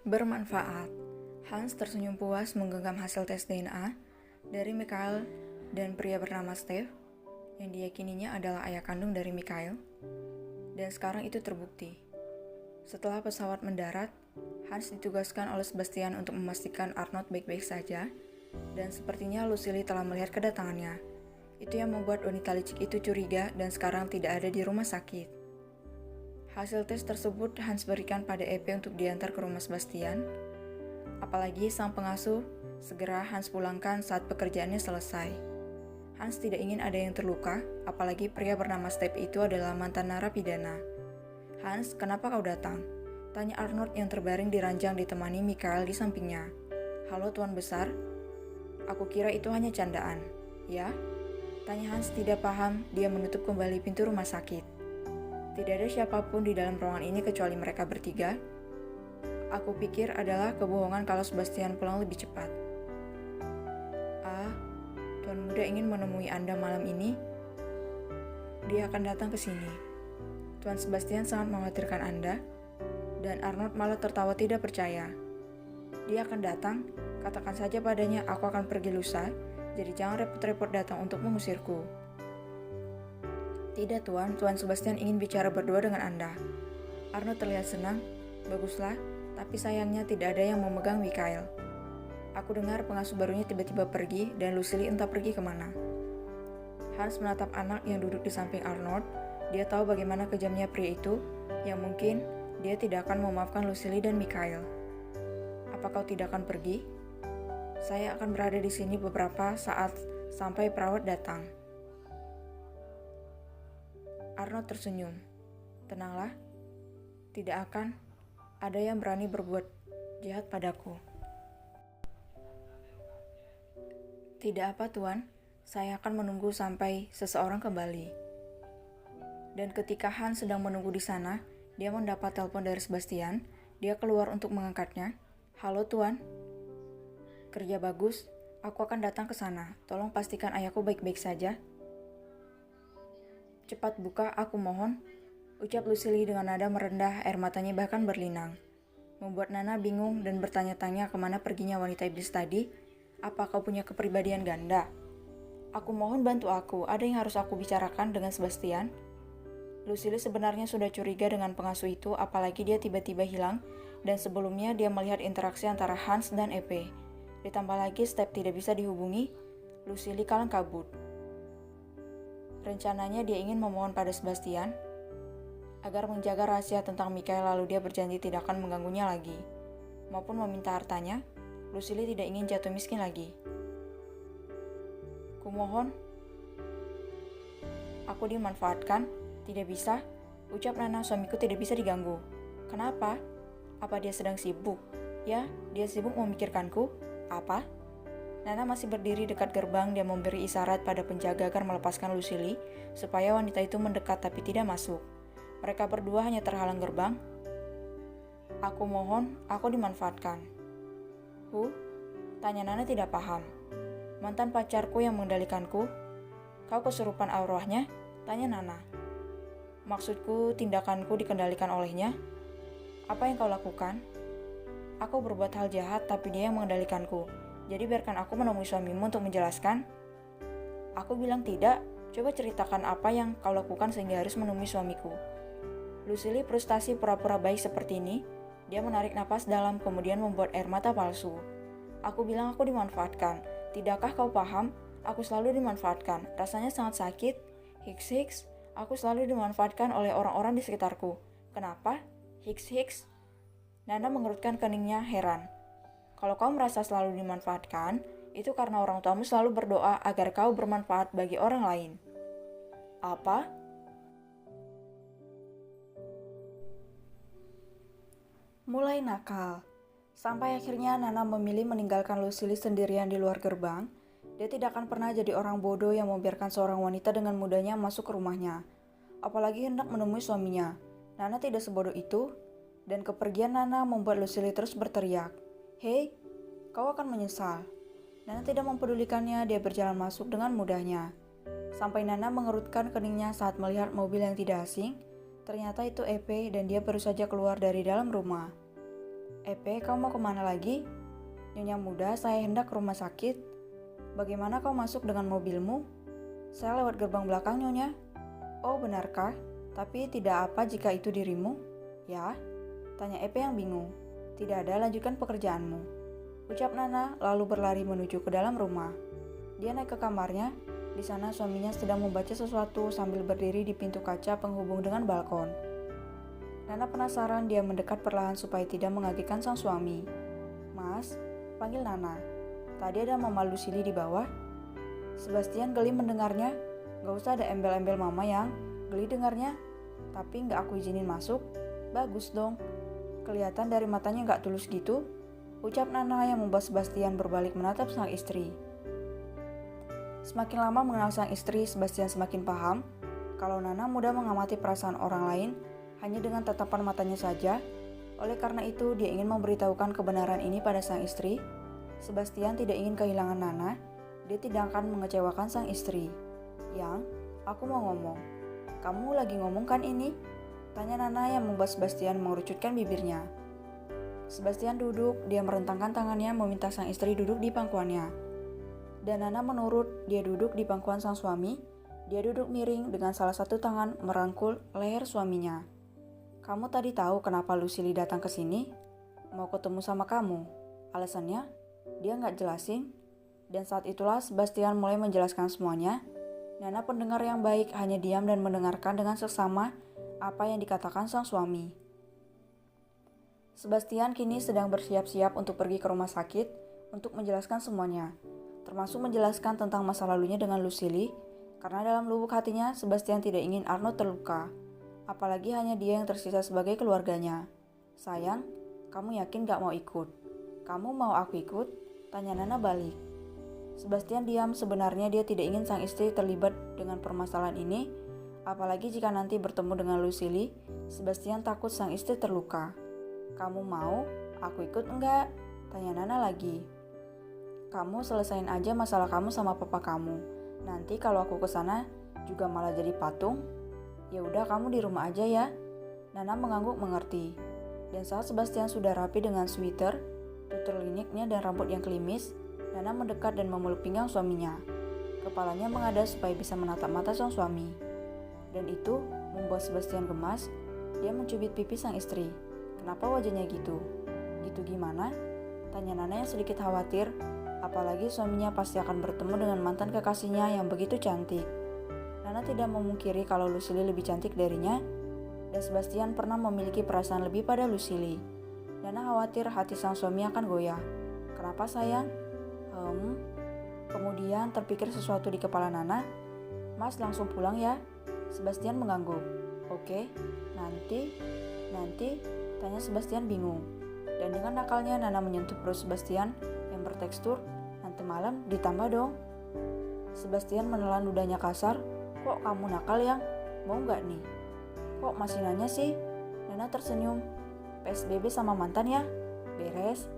Bermanfaat. Hans tersenyum puas menggenggam hasil tes DNA dari Mikhail dan pria bernama Steve yang diyakininya adalah ayah kandung dari Mikhail. Dan sekarang itu terbukti. Setelah pesawat mendarat, Hans ditugaskan oleh Sebastian untuk memastikan Arnold baik-baik saja, dan sepertinya Lucille telah melihat kedatangannya. Itu yang membuat wanita licik itu curiga dan sekarang tidak ada di rumah sakit. Hasil tes tersebut Hans berikan pada EP untuk diantar ke rumah Sebastian. Apalagi sang pengasuh segera Hans pulangkan saat pekerjaannya selesai. Hans tidak ingin ada yang terluka, apalagi pria bernama Steve itu adalah mantan narapidana. Hans, kenapa kau datang? Tanya Arnold yang terbaring di ranjang ditemani Mikhail di sampingnya. Halo Tuan Besar, aku kira itu hanya candaan. Ya? Tanya Hans tidak paham, dia menutup kembali pintu rumah sakit. Tidak ada siapapun di dalam ruangan ini kecuali mereka bertiga. Aku pikir adalah kebohongan kalau Sebastian pulang lebih cepat. Tuan muda ingin menemui Anda malam ini. Dia akan datang ke sini. Tuan Sebastian sangat mengkhawatirkan Anda. Dan Arnold malah tertawa tidak percaya. Dia akan datang, katakan saja padanya aku akan pergi lusa, jadi jangan repot-repot datang untuk mengusirku. Tidak Tuan, Tuan Sebastian ingin bicara berdua dengan Anda. Arnold terlihat senang. Baguslah, tapi sayangnya tidak ada yang memegang Mikhail. Aku dengar pengasuh barunya tiba-tiba pergi dan Lucille entah pergi kemana. Hans menatap anak yang duduk di samping Arnold. Dia tahu bagaimana kejamnya pria itu, yang mungkin dia tidak akan memaafkan Lucille dan Mikhail. Apa kau tidak akan pergi? Saya akan berada di sini beberapa saat sampai perawat datang. Arnold tersenyum. Tenanglah, tidak akan ada yang berani berbuat jahat padaku. Tidak apa Tuan, saya akan menunggu sampai seseorang kembali. Dan ketika Hans sedang menunggu di sana, dia mendapat telepon dari Sebastian. Dia keluar untuk mengangkatnya. Halo Tuan. Kerja bagus, aku akan datang ke sana. Tolong pastikan ayahku baik-baik saja. Cepat buka, aku mohon. Ucap Lucille dengan nada merendah, air matanya bahkan berlinang. Membuat Nana bingung dan bertanya-tanya kemana perginya wanita iblis tadi. Apa kau punya kepribadian ganda? Aku mohon bantu aku, ada yang harus aku bicarakan dengan Sebastian. Lucille sebenarnya sudah curiga dengan pengasuh itu, apalagi dia tiba-tiba hilang, dan sebelumnya dia melihat interaksi antara Hans dan EP. Ditambah lagi Step tidak bisa dihubungi, Lucille kalang kabut. Rencananya dia ingin memohon pada Sebastian agar menjaga rahasia tentang Mikhail, lalu dia berjanji tidak akan mengganggunya lagi, maupun meminta hartanya. Lucille tidak ingin jatuh miskin lagi. Kumohon, aku dimanfaatkan. Tidak bisa, ucap Nana, suamiku tidak bisa diganggu. Kenapa? Apa dia sedang sibuk? Ya, dia sibuk memikirkanku. Apa? Nana masih berdiri dekat gerbang. Dia memberi isyarat pada penjaga agar melepaskan Lucille, supaya wanita itu mendekat tapi tidak masuk. Mereka berdua hanya terhalang gerbang. Aku mohon, aku dimanfaatkan. Tanya Nana tidak paham. Mantan pacarku yang mengendalikanku. Kau kesurupan arwahnya? Tanya Nana. Maksudku, tindakanku dikendalikan olehnya. Apa yang kau lakukan? Aku berbuat hal jahat, tapi dia yang mengendalikanku. Jadi biarkan aku menemui suamimu untuk menjelaskan. Aku bilang tidak. Coba ceritakan apa yang kau lakukan sehingga harus menemui suamiku. Lucille frustasi pura-pura baik seperti ini. Dia menarik napas dalam kemudian membuat air mata palsu. Aku bilang aku dimanfaatkan. Tidakkah kau paham? Aku selalu dimanfaatkan. Rasanya sangat sakit. Hiks. Aku selalu dimanfaatkan oleh orang-orang di sekitarku. Kenapa? Hiks. Nana mengerutkan keningnya heran. Kalau kau merasa selalu dimanfaatkan, itu karena orang tuamu selalu berdoa agar kau bermanfaat bagi orang lain. Apa? Mulai nakal. Sampai akhirnya Nana memilih meninggalkan Lucille sendirian di luar gerbang. Dia tidak akan pernah jadi orang bodoh yang membiarkan seorang wanita dengan mudahnya masuk ke rumahnya. Apalagi hendak menemui suaminya. Nana tidak sebodoh itu. Dan kepergian Nana membuat Lucille terus berteriak. Hei, kau akan menyesal. Nana tidak mempedulikannya, dia berjalan masuk dengan mudahnya. Sampai Nana mengerutkan keningnya saat melihat mobil yang tidak asing. Ternyata itu EP dan dia baru saja keluar dari dalam rumah. Epe, kau mau kemana lagi? Nyonya muda, saya hendak ke rumah sakit. Bagaimana kau masuk dengan mobilmu? Saya lewat gerbang belakang, Nyonya. Oh, benarkah? Tapi tidak apa jika itu dirimu? Ya, tanya Epe yang bingung. Tidak ada, lanjutkan pekerjaanmu, ucap Nana lalu berlari menuju ke dalam rumah. Dia naik ke kamarnya. Di sana suaminya sedang membaca sesuatu sambil berdiri di pintu kaca penghubung dengan balkon. Nana penasaran, dia mendekat perlahan supaya tidak mengagetkan sang suami. Mas, panggil Nana. Tadi ada Mama Lucili di bawah. Sebastian geli mendengarnya. Gak usah ada embel-embel mama yang geli dengarnya. Tapi gak aku izinin masuk. Bagus dong. Kelihatan dari matanya gak tulus gitu, ucap Nana yang membuat Sebastian berbalik menatap sang istri. Semakin lama mengenal sang istri, Sebastian semakin paham kalau Nana mudah mengamati perasaan orang lain hanya dengan tatapan matanya saja. Oleh karena itu, dia ingin memberitahukan kebenaran ini pada sang istri. Sebastian tidak ingin kehilangan Nana. Dia tidak akan mengecewakan sang istri. Yang, aku mau ngomong. Kamu lagi ngomong kan ini? Tanya Nana yang membuat Sebastian mengerucutkan bibirnya. Sebastian duduk, dia merentangkan tangannya meminta sang istri duduk di pangkuannya. Dan Nana menurut, dia duduk di pangkuan sang suami. Dia duduk miring dengan salah satu tangan merangkul leher suaminya. Kamu tadi tahu kenapa Lucili datang ke sini? Mau ketemu sama kamu. Alasannya? Dia nggak jelasin. Dan saat itulah Sebastian mulai menjelaskan semuanya. Nana pendengar yang baik hanya diam dan mendengarkan dengan seksama apa yang dikatakan sang suami. Sebastian kini sedang bersiap-siap untuk pergi ke rumah sakit untuk menjelaskan semuanya. Termasuk menjelaskan tentang masa lalunya dengan Lucili, karena dalam lubuk hatinya Sebastian tidak ingin Arno terluka, apalagi hanya dia yang tersisa sebagai keluarganya. Sayang, kamu yakin gak mau ikut? Kamu mau aku ikut? Tanya Nana balik. Sebastian diam, sebenarnya dia tidak ingin sang istri terlibat dengan permasalahan ini, apalagi jika nanti bertemu dengan Lucili. Sebastian takut sang istri terluka. Kamu mau? Aku ikut enggak? Tanya Nana lagi. Kamu selesain aja masalah kamu sama papa kamu. Nanti kalau aku kesana juga malah jadi patung. Ya udah, kamu di rumah aja ya. Nana mengangguk mengerti. Dan saat Sebastian sudah rapi dengan sweater, tutur liniknya dan rambut yang klimis, Nana mendekat dan memeluk pinggang suaminya. Kepalanya mengadas supaya bisa menatap mata sang suami. Dan itu membuat Sebastian gemas. Dia mencubit pipi sang istri. Kenapa wajahnya gitu? Gitu gimana? Tanya Nana yang sedikit khawatir. Apalagi suaminya pasti akan bertemu dengan mantan kekasihnya yang begitu cantik. Nana tidak memungkiri kalau Lucili lebih cantik darinya, dan Sebastian pernah memiliki perasaan lebih pada Lucili. Nana khawatir hati sang suami akan goyah. Kenapa sayang? Kemudian terpikir sesuatu di kepala Nana. Mas langsung pulang ya? Sebastian mengangguk. Oke, nanti, tanya Sebastian bingung. Dan dengan nakalnya Nana menyentuh perut Sebastian yang bertekstur. Nanti malam ditambah dong. Sebastian menelan ludahnya kasar. Kok kamu nakal yang? Mau gak nih? Kok masih nanya sih? Nana tersenyum. PSBB sama mantan ya? Beres.